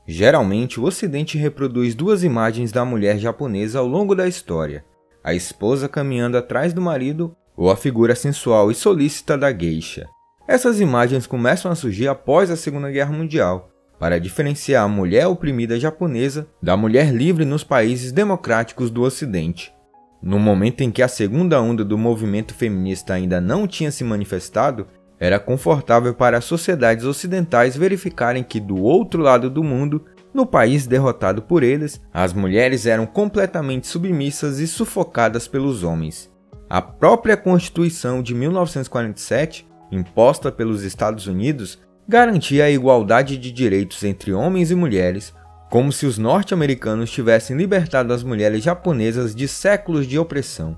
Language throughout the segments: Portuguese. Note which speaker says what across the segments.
Speaker 1: Geralmente, o Ocidente reproduz duas imagens da mulher japonesa ao longo da história: a esposa caminhando atrás do marido ou a figura sensual e solícita da geisha. Essas imagens começam a surgir após a Segunda Guerra Mundial, para diferenciar a mulher oprimida japonesa da mulher livre nos países democráticos do Ocidente. No momento em que a segunda onda do movimento feminista ainda não tinha se manifestado, era confortável para as sociedades ocidentais verificarem que do outro lado do mundo, no país derrotado por eles, as mulheres eram completamente submissas e sufocadas pelos homens. A própria Constituição de 1947, imposta pelos Estados Unidos, garantia a igualdade de direitos entre homens e mulheres, como se os norte-americanos tivessem libertado as mulheres japonesas de séculos de opressão.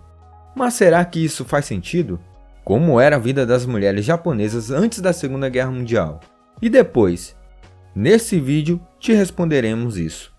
Speaker 1: Mas será que isso faz sentido? Como era a vida das mulheres japonesas antes da Segunda Guerra Mundial? E depois? Nesse vídeo te responderemos isso.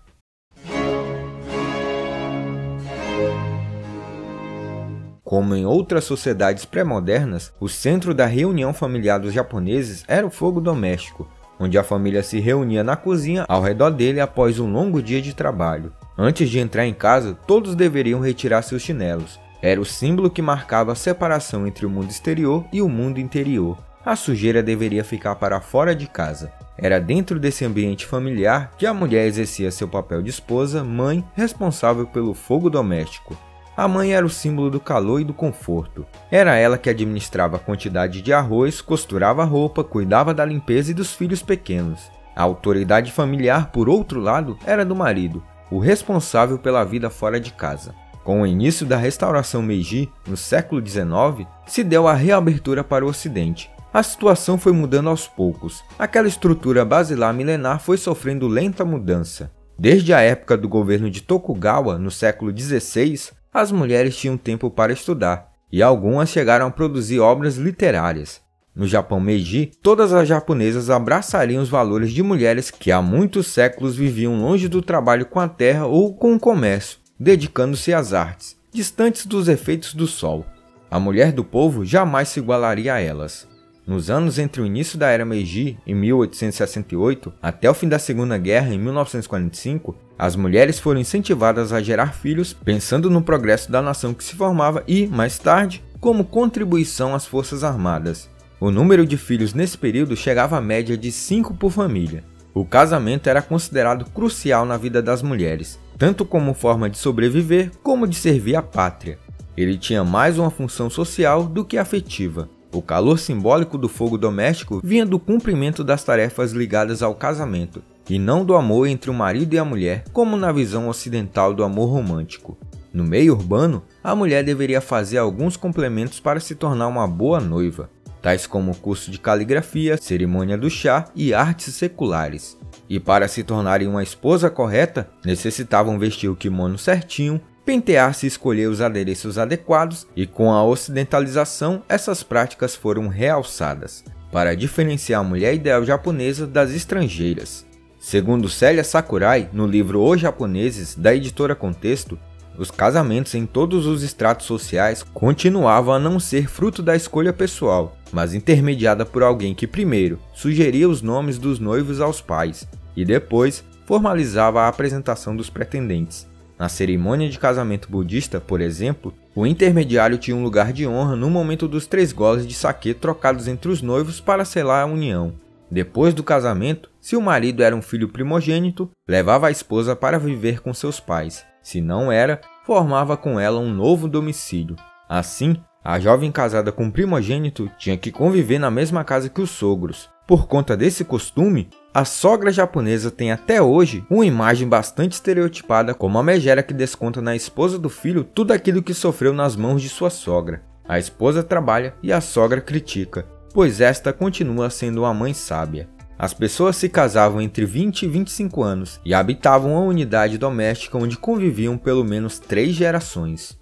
Speaker 1: Como em outras sociedades pré-modernas, o centro da reunião familiar dos japoneses era o fogo doméstico, onde a família se reunia na cozinha ao redor dele após um longo dia de trabalho. Antes de entrar em casa, todos deveriam retirar seus chinelos. Era o símbolo que marcava a separação entre o mundo exterior e o mundo interior. A sujeira deveria ficar para fora de casa. Era dentro desse ambiente familiar que a mulher exercia seu papel de esposa, mãe, responsável pelo fogo doméstico. A mãe era o símbolo do calor e do conforto. Era ela que administrava a quantidade de arroz, costurava a roupa, cuidava da limpeza e dos filhos pequenos. A autoridade familiar, por outro lado, era do marido, o responsável pela vida fora de casa. Com o início da restauração Meiji, no século XIX, se deu a reabertura para o Ocidente. A situação foi mudando aos poucos. Aquela estrutura basilar milenar foi sofrendo lenta mudança. Desde a época do governo de Tokugawa, no século XVI, as mulheres tinham tempo para estudar, e algumas chegaram a produzir obras literárias. No Japão Meiji, todas as japonesas abraçariam os valores de mulheres que há muitos séculos viviam longe do trabalho com a terra ou com o comércio, dedicando-se às artes, distantes dos efeitos do sol. A mulher do povo jamais se igualaria a elas. Nos anos entre o início da Era Meiji, em 1868, até o fim da Segunda Guerra, em 1945, as mulheres foram incentivadas a gerar filhos pensando no progresso da nação que se formava e, mais tarde, como contribuição às Forças Armadas. O número de filhos nesse período chegava à média de 5 por família. O casamento era considerado crucial na vida das mulheres, tanto como forma de sobreviver como de servir à pátria. Ele tinha mais uma função social do que afetiva. O calor simbólico do fogo doméstico vinha do cumprimento das tarefas ligadas ao casamento, e não do amor entre o marido e a mulher, como na visão ocidental do amor romântico. No meio urbano, a mulher deveria fazer alguns complementos para se tornar uma boa noiva, tais como o curso de caligrafia, cerimônia do chá e artes seculares. E para se tornarem uma esposa correta, necessitavam vestir o kimono certinho, pentear-se e escolher os adereços adequados, e com a ocidentalização, essas práticas foram realçadas, para diferenciar a mulher ideal japonesa das estrangeiras. Segundo Célia Sakurai, no livro Os Japoneses, da editora Contexto, os casamentos em todos os estratos sociais continuavam a não ser fruto da escolha pessoal, mas intermediada por alguém que primeiro sugeria os nomes dos noivos aos pais, e depois formalizava a apresentação dos pretendentes. Na cerimônia de casamento budista, por exemplo, o intermediário tinha um lugar de honra no momento dos 3 goles de saquê trocados entre os noivos para selar a união. Depois do casamento, se o marido era um filho primogênito, levava a esposa para viver com seus pais. Se não era, formava com ela um novo domicílio. Assim, a jovem casada com o primogênito tinha que conviver na mesma casa que os sogros. Por conta desse costume, a sogra japonesa tem até hoje uma imagem bastante estereotipada como a megera que desconta na esposa do filho tudo aquilo que sofreu nas mãos de sua sogra. A esposa trabalha e a sogra critica, pois esta continua sendo uma mãe sábia. As pessoas se casavam entre 20 e 25 anos e habitavam uma unidade doméstica onde conviviam pelo menos 3 gerações.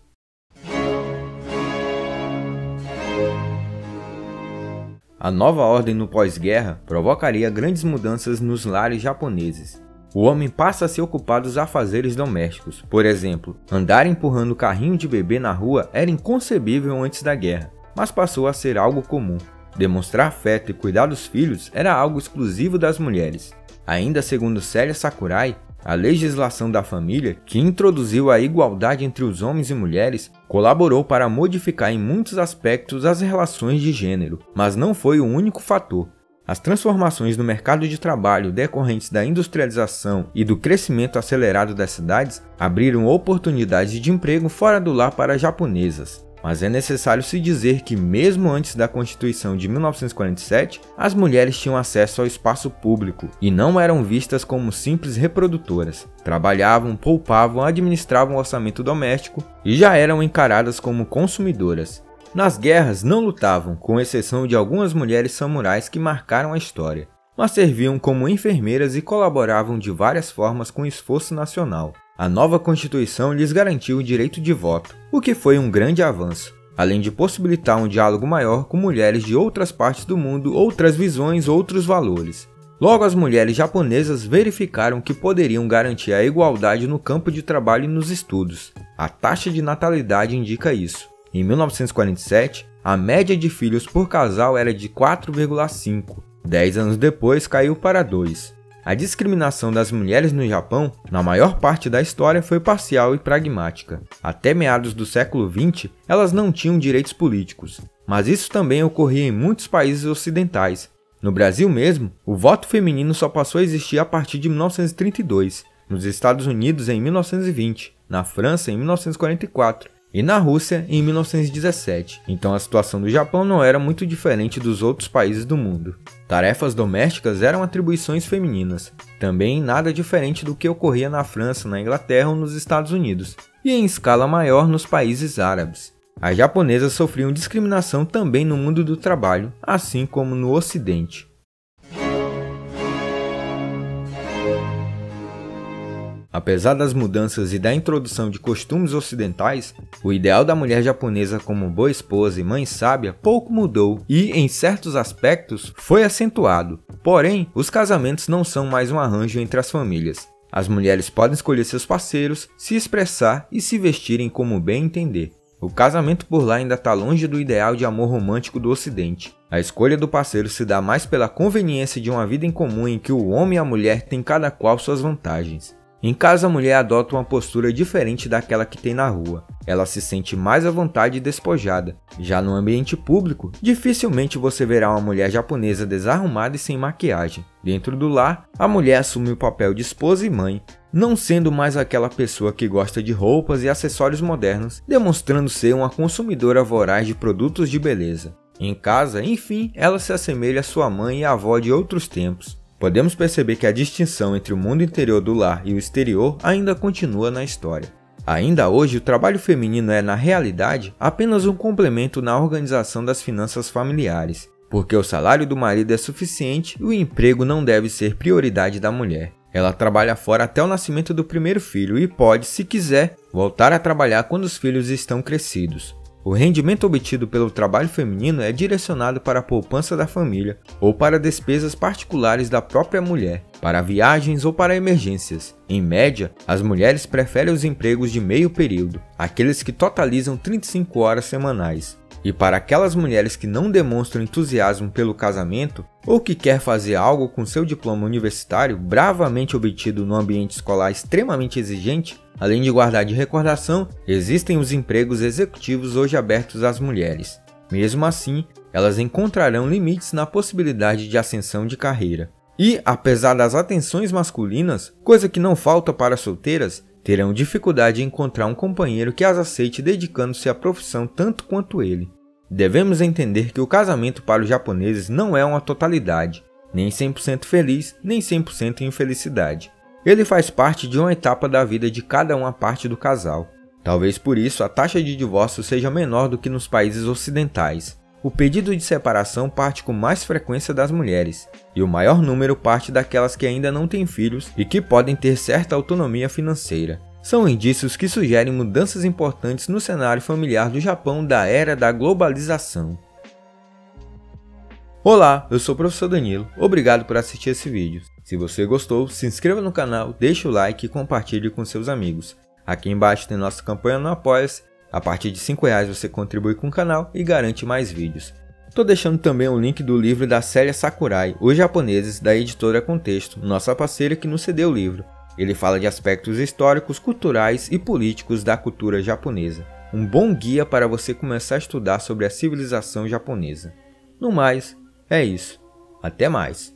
Speaker 1: A nova ordem no pós-guerra provocaria grandes mudanças nos lares japoneses. O homem passa a se ocupar dos afazeres domésticos. Por exemplo, andar empurrando o carrinho de bebê na rua era inconcebível antes da guerra, mas passou a ser algo comum. Demonstrar afeto e cuidar dos filhos era algo exclusivo das mulheres. Ainda segundo Celia Sakurai, a legislação da família, que introduziu a igualdade entre os homens e mulheres, colaborou para modificar em muitos aspectos as relações de gênero, mas não foi o único fator. As transformações no mercado de trabalho decorrentes da industrialização e do crescimento acelerado das cidades abriram oportunidades de emprego fora do lar para japonesas. Mas é necessário se dizer que mesmo antes da Constituição de 1947, as mulheres tinham acesso ao espaço público e não eram vistas como simples reprodutoras. Trabalhavam, poupavam, administravam o orçamento doméstico e já eram encaradas como consumidoras. Nas guerras não lutavam, com exceção de algumas mulheres samurais que marcaram a história, mas serviam como enfermeiras e colaboravam de várias formas com o esforço nacional. A nova Constituição lhes garantiu o direito de voto, o que foi um grande avanço, além de possibilitar um diálogo maior com mulheres de outras partes do mundo, outras visões, outros valores. Logo, as mulheres japonesas verificaram que poderiam garantir a igualdade no campo de trabalho e nos estudos. A taxa de natalidade indica isso. Em 1947, a média de filhos por casal era de 4,5. 10 anos depois, caiu para 2. A discriminação das mulheres no Japão, na maior parte da história, foi parcial e pragmática. Até meados do século XX, elas não tinham direitos políticos, mas isso também ocorria em muitos países ocidentais. No Brasil mesmo, o voto feminino só passou a existir a partir de 1932, nos Estados Unidos em 1920, na França em 1944 e na Rússia em 1917, então a situação do Japão não era muito diferente dos outros países do mundo. Tarefas domésticas eram atribuições femininas, também nada diferente do que ocorria na França, na Inglaterra ou nos Estados Unidos, e em escala maior nos países árabes. As japonesas sofriam discriminação também no mundo do trabalho, assim como no Ocidente. Apesar das mudanças e da introdução de costumes ocidentais, o ideal da mulher japonesa como boa esposa e mãe sábia pouco mudou e, em certos aspectos, foi acentuado. Porém, os casamentos não são mais um arranjo entre as famílias. As mulheres podem escolher seus parceiros, se expressar e se vestirem como bem entender. O casamento por lá ainda está longe do ideal de amor romântico do Ocidente. A escolha do parceiro se dá mais pela conveniência de uma vida em comum em que o homem e a mulher têm cada qual suas vantagens. Em casa, a mulher adota uma postura diferente daquela que tem na rua. Ela se sente mais à vontade e despojada. Já no ambiente público, dificilmente você verá uma mulher japonesa desarrumada e sem maquiagem. Dentro do lar, a mulher assume o papel de esposa e mãe, não sendo mais aquela pessoa que gosta de roupas e acessórios modernos, demonstrando ser uma consumidora voraz de produtos de beleza. Em casa, enfim, ela se assemelha à sua mãe e à avó de outros tempos. Podemos perceber que a distinção entre o mundo interior do lar e o exterior ainda continua na história. Ainda hoje, o trabalho feminino é, na realidade, apenas um complemento na organização das finanças familiares, porque o salário do marido é suficiente e o emprego não deve ser prioridade da mulher. Ela trabalha fora até o nascimento do primeiro filho e pode, se quiser, voltar a trabalhar quando os filhos estão crescidos. O rendimento obtido pelo trabalho feminino é direcionado para a poupança da família ou para despesas particulares da própria mulher, para viagens ou para emergências. Em média, as mulheres preferem os empregos de meio período, aqueles que totalizam 35 horas semanais. E para aquelas mulheres que não demonstram entusiasmo pelo casamento ou que quer fazer algo com seu diploma universitário bravamente obtido num ambiente escolar extremamente exigente, além de guardar de recordação, existem os empregos executivos hoje abertos às mulheres. Mesmo assim, elas encontrarão limites na possibilidade de ascensão de carreira. E, apesar das atenções masculinas, coisa que não falta para solteiras, terão dificuldade em encontrar um companheiro que as aceite dedicando-se à profissão tanto quanto ele. Devemos entender que o casamento para os japoneses não é uma totalidade, nem 100% feliz, nem 100% infelicidade. Ele faz parte de uma etapa da vida de cada uma parte do casal. Talvez por isso a taxa de divórcio seja menor do que nos países ocidentais. O pedido de separação parte com mais frequência das mulheres, e o maior número parte daquelas que ainda não têm filhos e que podem ter certa autonomia financeira. São indícios que sugerem mudanças importantes no cenário familiar do Japão da era da globalização. Olá, eu sou o Professor Danilo, obrigado por assistir esse vídeo. Se você gostou, se inscreva no canal, deixe o like e compartilhe com seus amigos. Aqui embaixo tem nossa campanha no Apoia-se. A partir de R$ 5 você contribui com o canal e garante mais vídeos. Tô deixando também o link do livro da série Sakurai, Os Japoneses, da editora Contexto, nossa parceira que nos cedeu o livro. Ele fala de aspectos históricos, culturais e políticos da cultura japonesa. Um bom guia para você começar a estudar sobre a civilização japonesa. No mais, é isso. Até mais!